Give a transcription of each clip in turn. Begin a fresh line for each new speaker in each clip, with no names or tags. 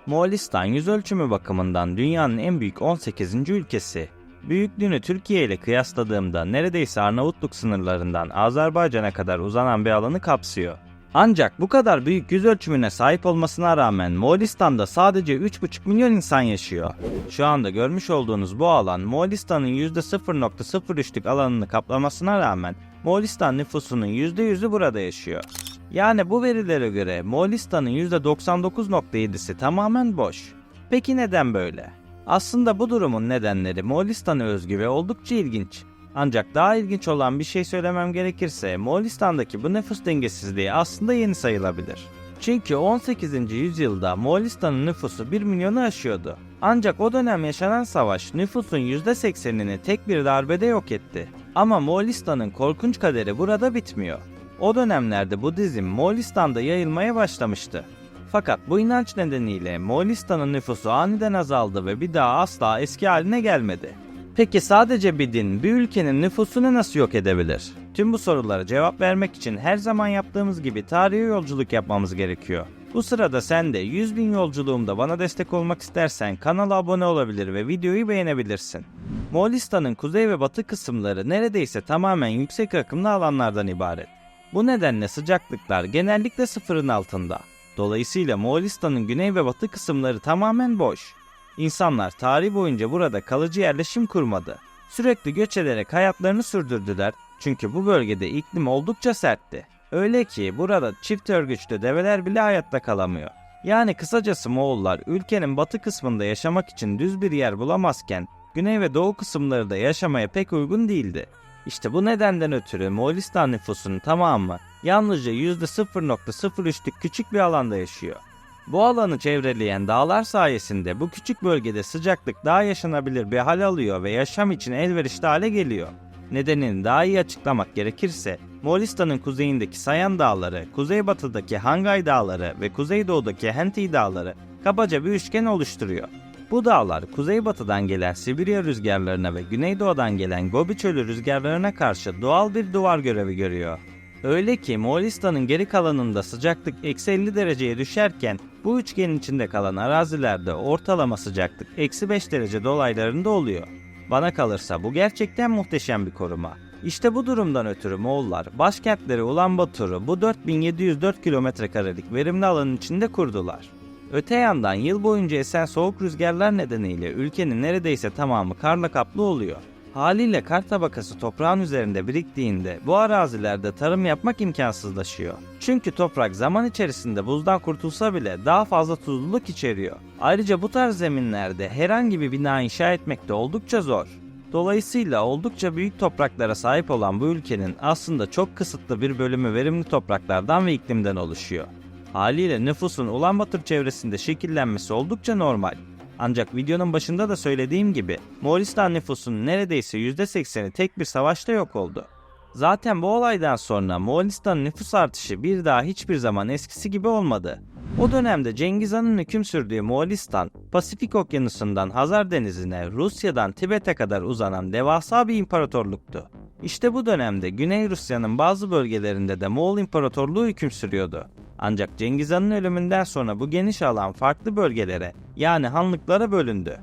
Moğolistan yüz ölçümü bakımından dünyanın en büyük 18. ülkesi. Büyüklüğünü Türkiye ile kıyasladığımda neredeyse Arnavutluk sınırlarından Azerbaycan'a kadar uzanan bir alanı kapsıyor. Ancak bu kadar büyük yüz ölçümüne sahip olmasına rağmen Moğolistan'da sadece 3,5 milyon insan yaşıyor. Şu anda görmüş olduğunuz bu alan Moğolistan'ın %0,03'lük alanını kaplamasına rağmen Moğolistan nüfusunun %100'ü burada yaşıyor. Yani bu verilere göre Moğolistan'ın %99,7'si tamamen boş. Peki neden böyle? Aslında bu durumun nedenleri Moğolistan'a özgü ve oldukça ilginç. Ancak daha ilginç olan bir şey söylemem gerekirse Moğolistan'daki bu nüfus dengesizliği aslında yeni sayılabilir. Çünkü 18. yüzyılda Moğolistan'ın nüfusu 1 milyonu aşıyordu. Ancak o dönem yaşanan savaş nüfusun %80'ini tek bir darbede yok etti. Ama Moğolistan'ın korkunç kaderi burada bitmiyor. O dönemlerde Budizm Moğolistan'da yayılmaya başlamıştı. Fakat bu inanç nedeniyle Moğolistan'ın nüfusu aniden azaldı ve bir daha asla eski haline gelmedi. Peki sadece bir din bir ülkenin nüfusunu nasıl yok edebilir? Tüm bu sorulara cevap vermek için her zaman yaptığımız gibi tarihi yolculuk yapmamız gerekiyor. Bu sırada sen de 100.000 yolculuğumda bana destek olmak istersen kanala abone olabilir ve videoyu beğenebilirsin. Moğolistan'ın kuzey ve batı kısımları neredeyse tamamen yüksek rakımlı alanlardan ibaret. Bu nedenle sıcaklıklar genellikle sıfırın altında. Dolayısıyla Moğolistan'ın güney ve batı kısımları tamamen boş. İnsanlar tarih boyunca burada kalıcı yerleşim kurmadı. Sürekli göç ederek hayatlarını sürdürdüler çünkü bu bölgede iklim oldukça sertti. Öyle ki burada çift örgüçlü develer bile hayatta kalamıyor. Yani kısacası Moğollar ülkenin batı kısmında yaşamak için düz bir yer bulamazken güney ve doğu kısımları da yaşamaya pek uygun değildi. İşte bu nedenden ötürü Moğolistan nüfusunun tamamı yalnızca %0,03'lük küçük bir alanda yaşıyor. Bu alanı çevreleyen dağlar sayesinde bu küçük bölgede sıcaklık daha yaşanabilir bir hal alıyor ve yaşam için elverişli hale geliyor. Nedenini daha iyi açıklamak gerekirse Moğolistan'ın kuzeyindeki Sayan Dağları, kuzeybatıdaki Hangay Dağları ve kuzeydoğudaki Henti Dağları kabaca bir üçgen oluşturuyor. Bu dağlar kuzeybatıdan gelen Sibirya rüzgarlarına ve güneydoğudan gelen Gobi Çölü rüzgarlarına karşı doğal bir duvar görevi görüyor. Öyle ki Moğolistan'ın geri kalanında sıcaklık -50 dereceye düşerken bu üçgenin içinde kalan arazilerde ortalama sıcaklık -5 derece dolaylarında oluyor. Bana kalırsa bu gerçekten muhteşem bir koruma. İşte bu durumdan ötürü Moğollar başkentleri Ulanbator'u bu 4704 kilometrekarelik verimli alanın içinde kurdular. Öte yandan yıl boyunca esen soğuk rüzgarlar nedeniyle ülkenin neredeyse tamamı karla kaplı oluyor. Haliyle kar tabakası toprağın üzerinde biriktiğinde bu arazilerde tarım yapmak imkansızlaşıyor. Çünkü toprak zaman içerisinde buzdan kurtulsa bile daha fazla tuzluluk içeriyor. Ayrıca bu tarz zeminlerde herhangi bir bina inşa etmek de oldukça zor. Dolayısıyla oldukça büyük topraklara sahip olan bu ülkenin aslında çok kısıtlı bir bölümü verimli topraklardan ve iklimden oluşuyor. Haliyle nüfusun Ulanbator çevresinde şekillenmesi oldukça normal. Ancak videonun başında da söylediğim gibi Moğolistan nüfusunun neredeyse %80'i tek bir savaşta yok oldu. Zaten bu olaydan sonra Moğolistan'ın nüfus artışı bir daha hiçbir zaman eskisi gibi olmadı. O dönemde Cengiz Han'ın hüküm sürdüğü Moğolistan, Pasifik Okyanusu'ndan Hazar Denizi'ne, Rusya'dan Tibet'e kadar uzanan devasa bir imparatorluktu. İşte bu dönemde Güney Rusya'nın bazı bölgelerinde de Moğol İmparatorluğu hüküm sürüyordu. Ancak Cengiz Han'ın ölümünden sonra bu geniş alan farklı bölgelere yani hanlıklara bölündü.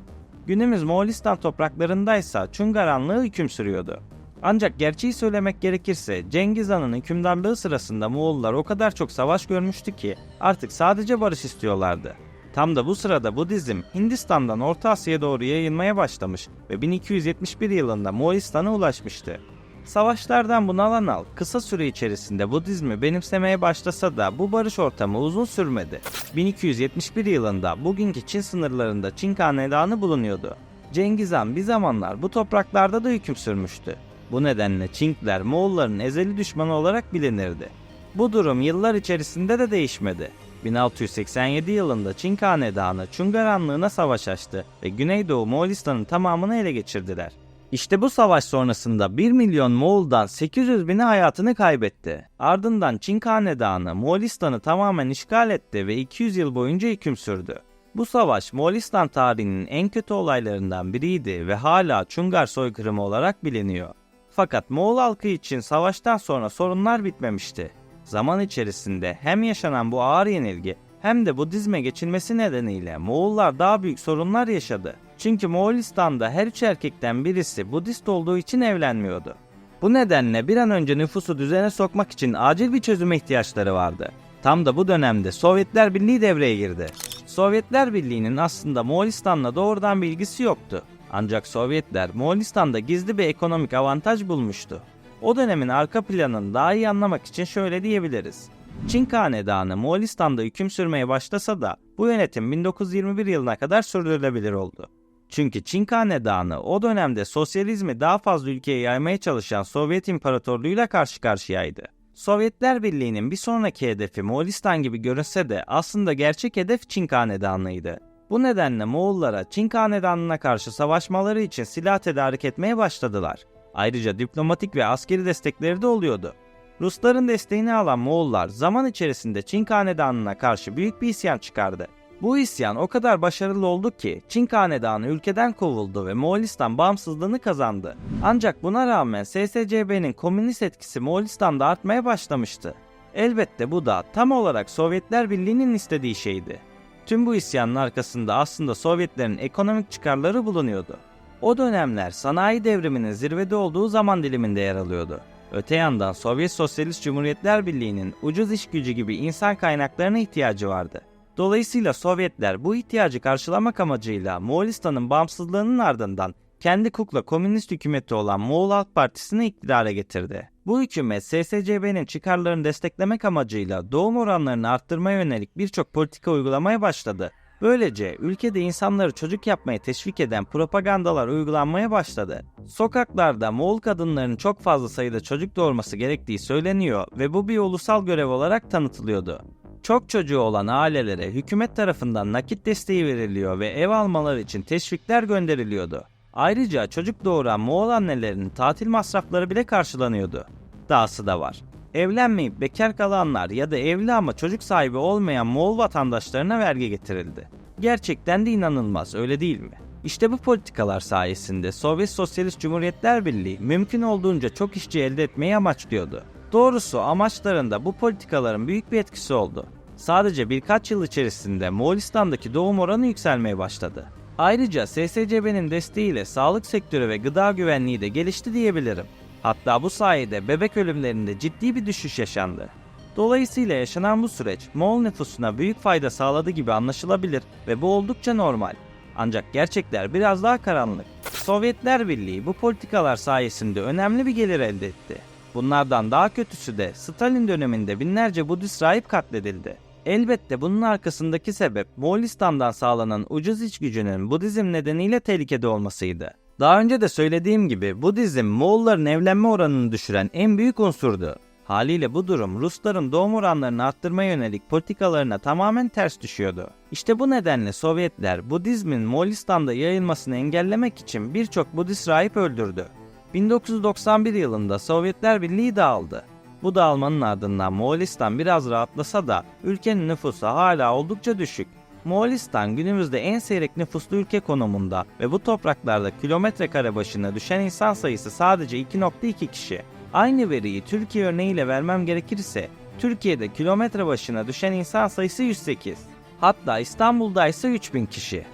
Günümüz Moğolistan topraklarındaysa Çungar Hanlığı hüküm sürüyordu. Ancak gerçeği söylemek gerekirse Cengiz Han'ın hükümdarlığı sırasında Moğollar o kadar çok savaş görmüştü ki artık sadece barış istiyorlardı. Tam da bu sırada Budizm Hindistan'dan Orta Asya'ya doğru yayılmaya başlamış ve 1271 yılında Moğolistan'a ulaşmıştı. Savaşlardan bunalan halk kısa süre içerisinde Budizmi benimsemeye başlasa da bu barış ortamı uzun sürmedi. 1271 yılında bugünkü Çin sınırlarında Çin Hanedanı bulunuyordu. Cengiz Han bir zamanlar bu topraklarda da hüküm sürmüştü. Bu nedenle Çinkler Moğolların ezeli düşmanı olarak bilinirdi. Bu durum yıllar içerisinde de değişmedi. 1687 yılında Çin Hanedanı Çungar Hanlığı'na savaş açtı ve Güneydoğu Moğolistan'ın tamamını ele geçirdiler. İşte bu savaş sonrasında 1 milyon Moğol'dan 800 bini hayatını kaybetti. Ardından Çin Hanedanı Moğolistan'ı tamamen işgal etti ve 200 yıl boyunca hüküm sürdü. Bu savaş Moğolistan tarihinin en kötü olaylarından biriydi ve hala Çungar soykırımı olarak biliniyor. Fakat Moğol halkı için savaştan sonra sorunlar bitmemişti. Zaman içerisinde hem yaşanan bu ağır yenilgi hem de Budizme geçilmesi nedeniyle Moğollar daha büyük sorunlar yaşadı. Çünkü Moğolistan'da her 3 erkekten birisi Budist olduğu için evlenmiyordu. Bu nedenle bir an önce nüfusu düzene sokmak için acil bir çözüme ihtiyaçları vardı. Tam da bu dönemde Sovyetler Birliği devreye girdi. Sovyetler Birliği'nin aslında Moğolistan'la doğrudan bir ilgisi yoktu. Ancak Sovyetler Moğolistan'da gizli bir ekonomik avantaj bulmuştu. O dönemin arka planını daha iyi anlamak için şöyle diyebiliriz. Çin Hanedanı Moğolistan'da hüküm sürmeye başlasa da bu yönetim 1921 yılına kadar sürdürülebilir oldu. Çünkü Çin Hanedanı o dönemde sosyalizmi daha fazla ülkeye yaymaya çalışan Sovyet İmparatorluğu'yla karşı karşıyaydı. Sovyetler Birliği'nin bir sonraki hedefi Moğolistan gibi görünse de aslında gerçek hedef Çin Hanedanı'ydı. Bu nedenle Moğollara Çin Hanedanı'na karşı savaşmaları için silah tedarik etmeye başladılar. Ayrıca diplomatik ve askeri destekleri de oluyordu. Rusların desteğini alan Moğollar zaman içerisinde Çin Hanedanı'na karşı büyük bir isyan çıkardı. Bu isyan o kadar başarılı oldu ki Çin Hanedanı ülkeden kovuldu ve Moğolistan bağımsızlığını kazandı. Ancak buna rağmen SSCB'nin komünist etkisi Moğolistan'da artmaya başlamıştı. Elbette bu da tam olarak Sovyetler Birliği'nin istediği şeydi. Tüm bu isyanın arkasında aslında Sovyetlerin ekonomik çıkarları bulunuyordu. O dönemler sanayi devriminin zirvede olduğu zaman diliminde yer alıyordu. Öte yandan Sovyet Sosyalist Cumhuriyetler Birliği'nin ucuz iş gücü gibi insan kaynaklarına ihtiyacı vardı. Dolayısıyla Sovyetler bu ihtiyacı karşılamak amacıyla Moğolistan'ın bağımsızlığının ardından kendi kukla komünist hükümeti olan Moğol Halk Partisi'ni iktidara getirdi. Bu hükümet SSCB'nin çıkarlarını desteklemek amacıyla doğum oranlarını arttırmaya yönelik birçok politika uygulamaya başladı. Böylece ülkede insanları çocuk yapmaya teşvik eden propagandalar uygulanmaya başladı. Sokaklarda Moğol kadınlarının çok fazla sayıda çocuk doğurması gerektiği söyleniyor ve bu bir ulusal görev olarak tanıtılıyordu. Çok çocuğu olan ailelere hükümet tarafından nakit desteği veriliyor ve ev almaları için teşvikler gönderiliyordu. Ayrıca çocuk doğuran Moğol annelerinin tatil masrafları bile karşılanıyordu. Dahası da var. Evlenmeyip bekar kalanlar ya da evli ama çocuk sahibi olmayan Moğol vatandaşlarına vergi getirildi. Gerçekten de inanılmaz, öyle değil mi? İşte bu politikalar sayesinde Sovyet Sosyalist Cumhuriyetler Birliği mümkün olduğunca çok işçi elde etmeyi amaçlıyordu. Doğrusu amaçlarında bu politikaların büyük bir etkisi oldu. Sadece birkaç yıl içerisinde Moğolistan'daki doğum oranı yükselmeye başladı. Ayrıca SSCB'nin desteğiyle sağlık sektörü ve gıda güvenliği de gelişti diyebilirim. Hatta bu sayede bebek ölümlerinde ciddi bir düşüş yaşandı. Dolayısıyla yaşanan bu süreç Moğol nüfusuna büyük fayda sağladı gibi anlaşılabilir ve bu oldukça normal. Ancak gerçekler biraz daha karanlık. Sovyetler Birliği bu politikalar sayesinde önemli bir gelir elde etti. Bunlardan daha kötüsü de Stalin döneminde binlerce Budist rahip katledildi. Elbette bunun arkasındaki sebep Moğolistan'dan sağlanan ucuz iç gücünün Budizm nedeniyle tehlikede olmasıydı. Daha önce de söylediğim gibi Budizm Moğolların evlenme oranını düşüren en büyük unsurdu. Haliyle bu durum Rusların doğum oranlarını arttırmaya yönelik politikalarına tamamen ters düşüyordu. İşte bu nedenle Sovyetler Budizmin Moğolistan'da yayılmasını engellemek için birçok Budist rahip öldürdü. 1991 yılında Sovyetler Birliği dağıldı. Bu dağılmanın ardından Moğolistan biraz rahatlasa da ülkenin nüfusu hala oldukça düşük. Moğolistan günümüzde en seyrek nüfuslu ülke konumunda ve bu topraklarda kilometre kare başına düşen insan sayısı sadece 2,2 kişi. Aynı veriyi Türkiye örneğiyle vermem gerekirse Türkiye'de kilometre başına düşen insan sayısı 108. Hatta İstanbul'da ise 3000 kişi.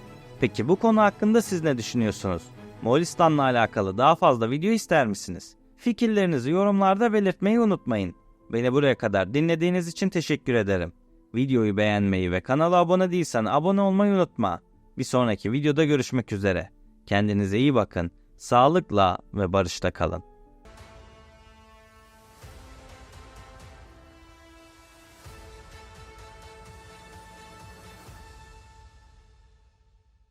Peki bu konu hakkında siz ne düşünüyorsunuz? Moğolistan'la alakalı daha fazla video ister misiniz? Fikirlerinizi yorumlarda belirtmeyi unutmayın. Beni buraya kadar dinlediğiniz için teşekkür ederim. Videoyu beğenmeyi ve kanala abone değilsen abone olmayı unutma. Bir sonraki videoda görüşmek üzere. Kendinize iyi bakın. Sağlıkla ve barışta kalın.